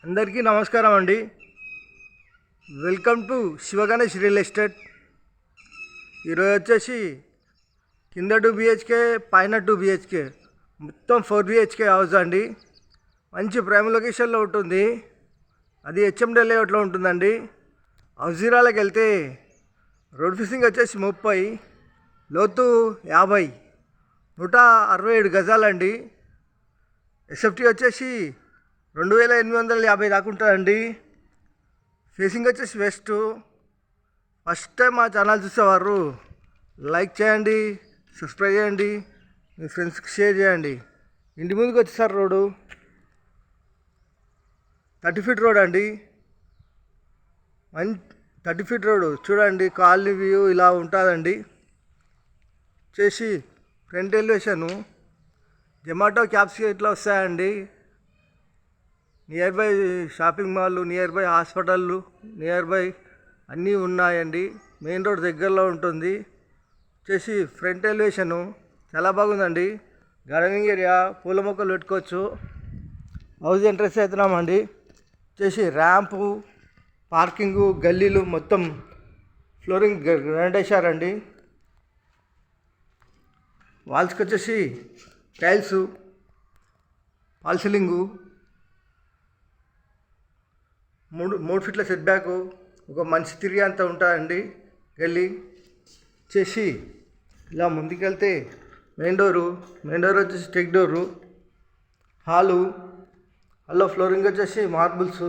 అందరికీ నమస్కారం అండి. Welcome to Sivaganesh real estate. ఈరోజు వచ్చేసి కింద 2 BHK పైన 2 BHK మొత్తం 4 BHK హౌస్ అండి. మంచి ప్రైమ్ లొకేషన్లో ఉంటుంది. అది హెచ్ఎండి లేఅవుట్లో ఉంటుందండి. హౌజీరాలకు వెళ్తే రోడ్ ఫిసింగ్ వచ్చేసి 30, లోతు 50, 167 గజాలండి. ఎస్ఎఫ్టీ వచ్చేసి 2850 దాకా ఉంటుందండి. ఫేసింగ్ వచ్చేసి వెస్ట్. ఫస్ట్ టైం మా ఛానల్ చూసేవారు లైక్ చేయండి, సబ్స్క్రైబ్ చేయండి, మీ ఫ్రెండ్స్కి షేర్ చేయండి. ఇంటి ముందుకు వచ్చేసారు రోడ్డు 30 ఫీట్ రోడ్ అండి. 30 ఫీట్ రోడ్డు చూడండి. కాలనీ వ్యూ ఇలా ఉంటుందండి. చేసి ఫ్రంట్ ఎలివేషను జొమాటో క్యాబ్స్ ఇట్లా వస్తాయండి. Near by shopping mall, near by హాస్పిటళ్ళు, నియర్ బై అన్నీ ఉన్నాయండి. మెయిన్ రోడ్ దగ్గరలో ఉంటుంది. వచ్చేసి ఫ్రంట్ ఎలివేషను చాలా బాగుందండి. గార్డెనింగ్ ఏరియా, పూల మొక్కలు పెట్టుకోవచ్చు. హౌస్ ఎంట్రెన్స్ అవుతున్నామండి. వచ్చేసి ర్యాంపు, పార్కింగు, గల్లీలు మొత్తం ఫ్లోరింగ్ గ్రానైట్ వేశారండి. వాల్స్కి వచ్చేసి టైల్సు, ఫాల్ సీలింగు, 3 ఫీట్ల సెట్ బ్యాక్, ఒక మనిషి తిరిగి అంత ఉంటుందండి. గల్లీ చేసి ఇలా ముందుకెళ్తే మెయిన్ డోరు వచ్చేసి టెక్ డోరు. హాల్లో ఫ్లోరింగ్ వచ్చేసి మార్బుల్స్,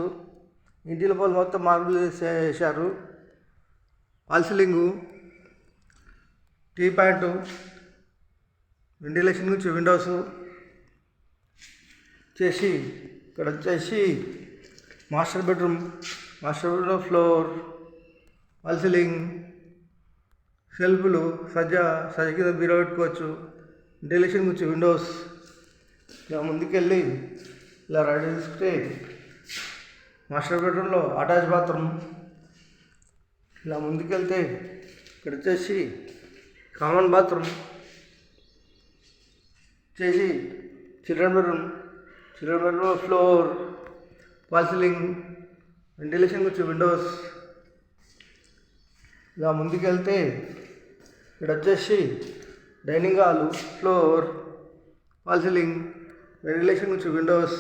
ఇంటి లోపల మొత్తం మార్బుల్ వేసారు. ఫాల్ సీలింగు, టీ ప్యాంటు, వెంటిలేషన్ గురించి విండోసు చేసి ఇక్కడ వచ్చేసి మాస్టర్ బెడ్రూమ్లో ఫ్లోర్, ఫాల్ సీలింగ్, షెల్ఫ్లు, సజ్జ కింద బీరో పెట్టుకోవచ్చు. వెంటిలేషన్ గురించి విండోస్. ఇలా ముందుకెళ్ళి ఇలా రెడీ తీసుకుంటే మాస్టర్ బెడ్రూమ్లో అటాచ్ బాత్రూమ్. ఇలా ముందుకెళ్తే ఇక్కడ వచ్చేసి కామన్ బాత్రూమ్ చేసి చిల్డ్రన్ బెడ్రూమ్లో ఫ్లోర్, ఫాల్ సీలింగ్, వెంటిలేషన్ గురించి విండోస్. ఇలా ముందుకెళ్తే ఇక్కడ వచ్చేసి dining hall, floor, fall ceiling, ventilation గురించి విండోస్.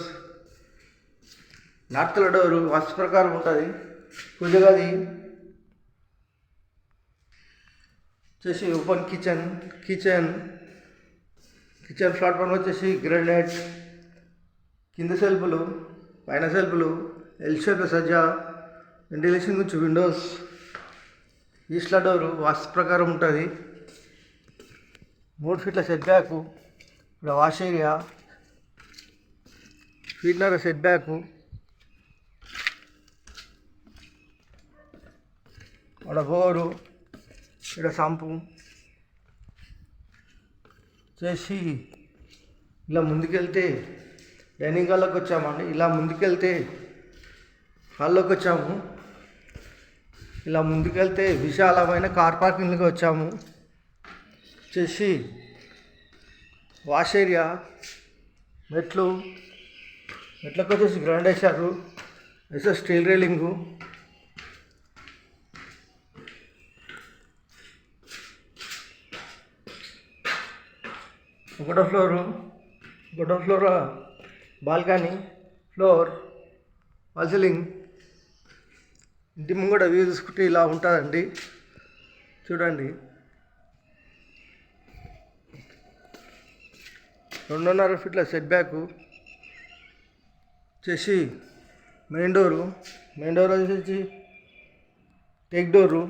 నార్త్ల డోరు వాస్తు ప్రకారం ఉంటుంది. పూజ గది వచ్చేసి ఓపెన్ కిచెన్ ప్లాట్ఫామ్ వచ్చేసి గ్రానైట్. కింద సెల్ఫ్లు, పైన సెల్ఫ్లు, ఎల్ షేప్లో సజ్జా, వెంటిలేషన్ గురించి విండోస్. ఈస్ట్ల డోరు వాస్తు ప్రకారం ఉంటుంది. 3 ఫీట్ల సెట్ బ్యాకు, ఇక్కడ వాష్ ఏరియా, ఫీట్నర సెట్ బ్యాకు, ఇక్కడ బోరు, ఇక్కడ సంపు చేసి ఇలా ముందుకెళ్తే డైనింగ్ హాల్లోకి వచ్చామండి. ఇలా ముందుకెళ్తే హాల్లోకి వచ్చాము. ఇలా ముందుకెళ్తే విశాలమైన కార్ పార్కింగ్కి వచ్చాము. చేసి వాష్ ఏరియా, మెట్లకు వచ్చేసి గ్రాండ్ వేశారు. Steel railing. ఒకటో floor balcony, floor, fall ceiling. ఇంటి ముంగట వ్యూ చూసుకుంటే ఇలా ఉంటుందండి. చూడండి. 2.5 ఫీట్ల సెట్ బ్యాకు చేసి మెయిన్ డోర్ వచ్చేసి టెక్ డోరు.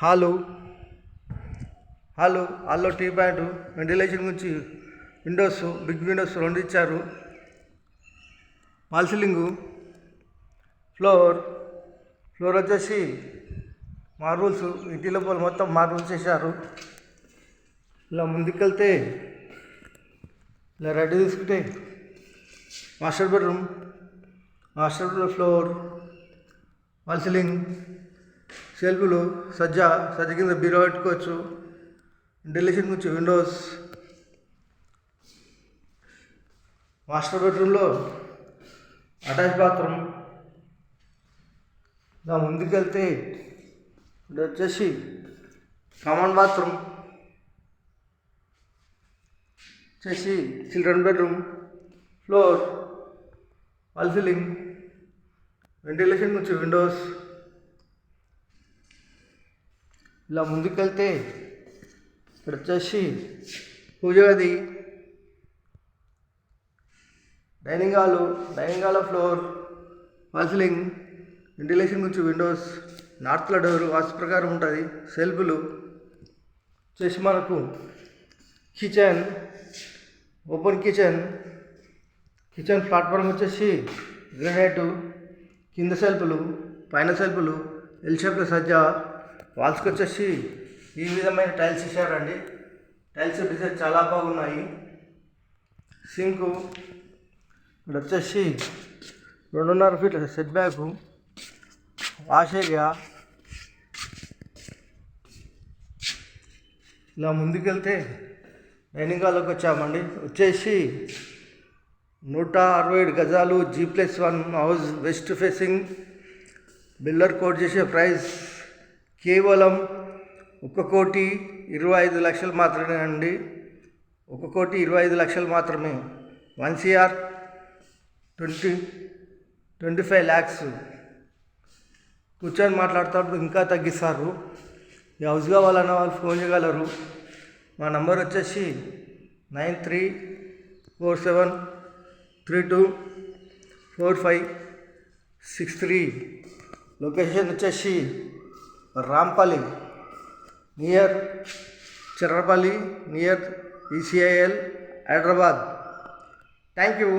హాల్లో టీ ప్యాంటు, వెంటిలేషన్ గురించి విండోస్, బిగ్ విండోస్ 2 ఇచ్చారు. ఫాల్ సీలింగు, ఫ్లోర్ వచ్చేసి మార్బుల్స్, ఇంటి లోపల మొత్తం మార్బుల్స్ వేసారు. ఇలా ముందుకెళ్తే ఇలా రెడీ తీసుకుంటే master bedroom floor, fall ceiling, షెల్ఫ్లు, సజ్జ కింద బీరో పెట్టుకోవచ్చు. వెంటిలేషన్ గురించి విండోస్. మాస్టర్ బెడ్రూమ్లో అటాచ్ బాత్రూమ్. ఇలా ముందుకెళ్తే ఇది వచ్చేసి కామన్ బాత్రూమ్, వచ్చేసి children bedroom, floor, wall ceiling, ventilation నుంచి విండోస్. ఇలా ముందుకెళ్తే ఇక్కడ వచ్చేసి పూజ గది, dining hall floor, wall ceiling, ventilation నుంచి విండోస్, నార్త్లో డోర్ వాస్తు ప్రకారం ఉంటుంది. సెల్ఫ్లు వచ్చేసి మనకు కిచెన్, ఓపెన్ కిచెన్ ప్లాట్ఫామ్ వచ్చేసి గ్రానైట్, కింద సెల్ఫ్లు పైన సెల్ఫ్లు, ఎల్ షేప్లో సజ్జా. వాల్స్కి వచ్చేసి ఈ విధమైన టైల్స్ ఇచ్చారండి. టైల్స్ డిజైన్ చాలా బాగున్నాయి. సింకు ఇక్కడ వచ్చేసి 2.5 ఫీట్ల సెట్ బ్యాక్, వాష్ ఏరియా. ఇలా ముందుకెళ్తే డైనింగ్ హాల్లోకి వచ్చామండి. వచ్చేసి 167 గజాలు, G+1 house, west facing. Builder quote చేసే ప్రైస్ కేవలం 1,25,00,000 మాత్రమే అండి. 1,25,00,000 మాత్రమే. 1,25 lakhs. కూర్చొని మాట్లాడుతున్నప్పుడు ఇంకా తగ్గిస్తారు. ఈ హౌస్ కావాలన్న వాళ్ళు ఫోన్ చేయగలరు. మా నంబర్ వచ్చేసి 9347324563. లొకేషన్ వచ్చేసి Rampalli, near Chirrapalli, near ECIL, Hyderabad. Thank you.